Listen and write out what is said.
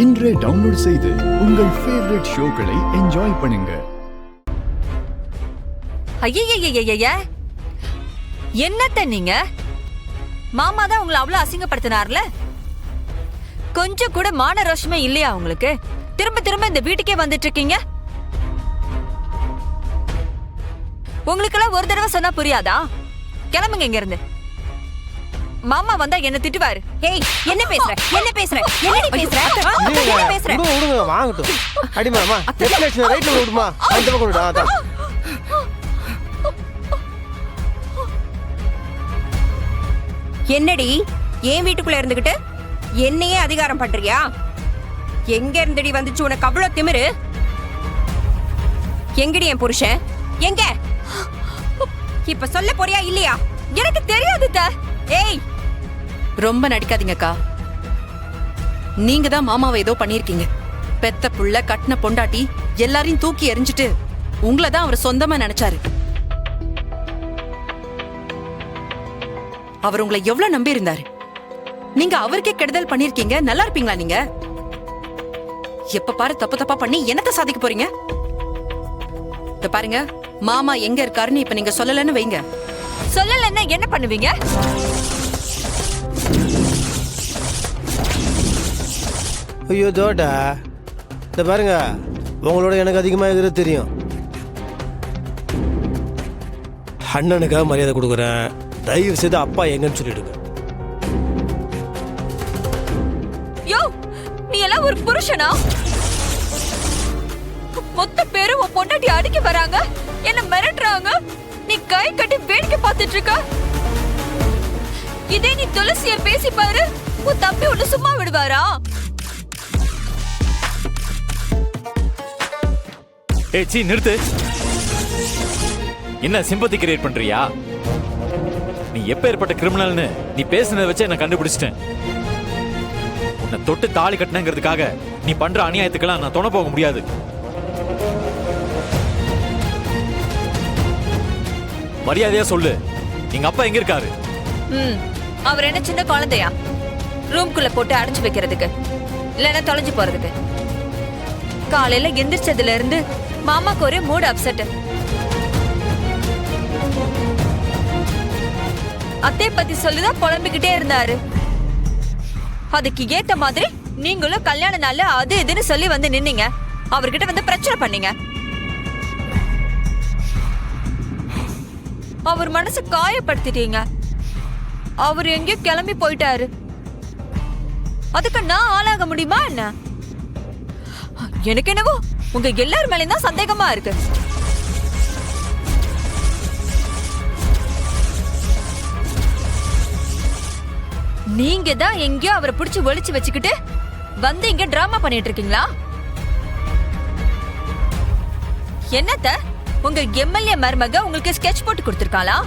இன்றே டவுன்லோட் செய்து உங்கள் ஃபேவரட் ஷோக்களை என்ஜாய் பண்ணுங்க. ஐயய்யய்யய்ய, என்னத்த நீங்க? மாமா தான் உங்களை அவ்வளவு அசிங்கப்படுத்தினார்ல. கொஞ்சம் கூட மான ரோஷமே இல்லையா உங்களுக்கு? திரும்ப திரும்ப இந்த வீட்டுக்கே வந்துட்டு இருக்கீங்க. உங்களுக்கெல்லாம் ஒரு தடவை சொன்னா புரியாதா? கிளம்புங்க இங்க இருந்து. மாமா வந்தா என்ன திட்டுவாரு. ஏய், என்ன பேசுற? என்ன பேசுற? என்னடி பேசுற? என்ன பேசுற? விடுங்க வாங்கட்டும். அடிமாமா டெஸ்டினேஷன் ரைட்ல விடுமா, அந்த பக்கம் விடு. அதான் என்னடி ஏன் வீட்டுக்குள்ள இருந்துகிட்டு என்னையே அதிகாரம் பண்றியா? எங்க இருந்தடி வந்துச்சு உனக்கு அவ்வளவு திமிரு? எங்கடி என் புருஷன்? எங்க? இப்ப சொல்ல போறியா இல்லையா? எனக்கு தெரியாது. ஏய், ரொம்ப நடிக்காதீங்கக்கா. நீங்க தான் மாமாவை ஏதோ பண்ணிருக்கீங்க. பெத்த புள்ள கட்டின பொண்டாட்டி எல்லாரையும் தூக்கி எறிஞ்சிட்டு உங்களை தான் அவர் சொந்தமா நினைச்சாரு. அவர் உங்களை எவ்வளவு நம்பி இருந்தாரு. நீங்க அவருக்கே கெடுதல் பண்ணிருக்கீங்க. நல்லா இருப்பீங்களா நீங்க? எப்ப பாரு தப்பு தப்பா பண்ணி என்னத்த சாதிக்க போறீங்க? இப்ப பாருங்க, மாமா எங்க இருக்காருன்னு இப்ப நீங்க சொல்லலன்னு வைங்க. சொல்லலன்னா என்ன பண்ணுவீங்க? ஐயோ தோட்டா, இந்த பாருங்க, உங்களோட எனக்கு அதிகமாக இருக்கிறது தெரியும். அண்ணனுக்காக மரியாதை கொடுக்குறேன். தயவு செய்து அப்பா எங்கன்னு சொல்லிடுங்க. யோ, நீ எல்லாம் ஒரு புருஷனா? மொத்த பேரும் உன் பொண்டாட்டி அடிக்க வராங்க, என்ன மிரட்டுறாங்க. நீ கை கட்டி வேடிக்கை பார்த்துட்டு இருக்க. இதே நீ துளசிய பேசி பாரு, உன் தம்பி ஒண்ணு சும்மா விடுவாரா? ஏய் சீ, நிறுத்து. என்ன சிம்பத்தி கிரியேட் பண்றியா? நீ எப்ப ஏற்பட்ட கிரிமினல்னு நீ பேசுனதை வச்சு என்ன கண்டுபிடிச்சிட்டேன். உன்னை தொட்டு தாலி கட்டினங்கிறதுக்காக நீ பண்ற அநியாயத்துக்கெல்லாம் நான் துணை போக முடியாது. மரியாதையா சொல்லு, எங்க அப்பா எங்க இருக்காரு? அவர் என்ன சின்ன குழந்தையா ரூம்குள்ள போட்டு அடைச்சு வைக்கிறதுக்கு, இல்லைன்னா தொலைஞ்சு போறதுக்கு? காலையில எந்திரிச்சதுல இருந்து மாமாக்கு ஒரே மூட் அப்செட். அத்தை பத்தி சொல்லிதான் புலம்பிக்கிட்டே இருந்தாரு. அதுக்கு ஏத்த மாதிரி நீங்களும் கல்யாண நாள்ல அது இதுன்னு சொல்லி வந்து நின்னீங்க. அவர்கிட்ட வந்து பிரச்சனை பண்ணீங்க. அவர் மனசு காயப்படுத்திட்டீங்க. அவர் எங்கேயோ கிளம்பி போயிட்டாரு. அதுக்கு நான் ஆளாக முடியுமா என்ன? எனக்கு என்னவோ உங்க எல்லார் மேலயும் தான் சந்தேகமா இருக்கு. நீங்க தான் எங்கேயோ அவரை பிடிச்சு ஒளிச்சு வச்சுக்கிட்டு வந்து இங்க டிராமா பண்ணிட்டு இருக்கீங்களா? என்னத்த உங்க எம்எல்ஏ மருமக உங்களுக்கு ஸ்கெட்ச் போட்டு கொடுத்திருக்காளா?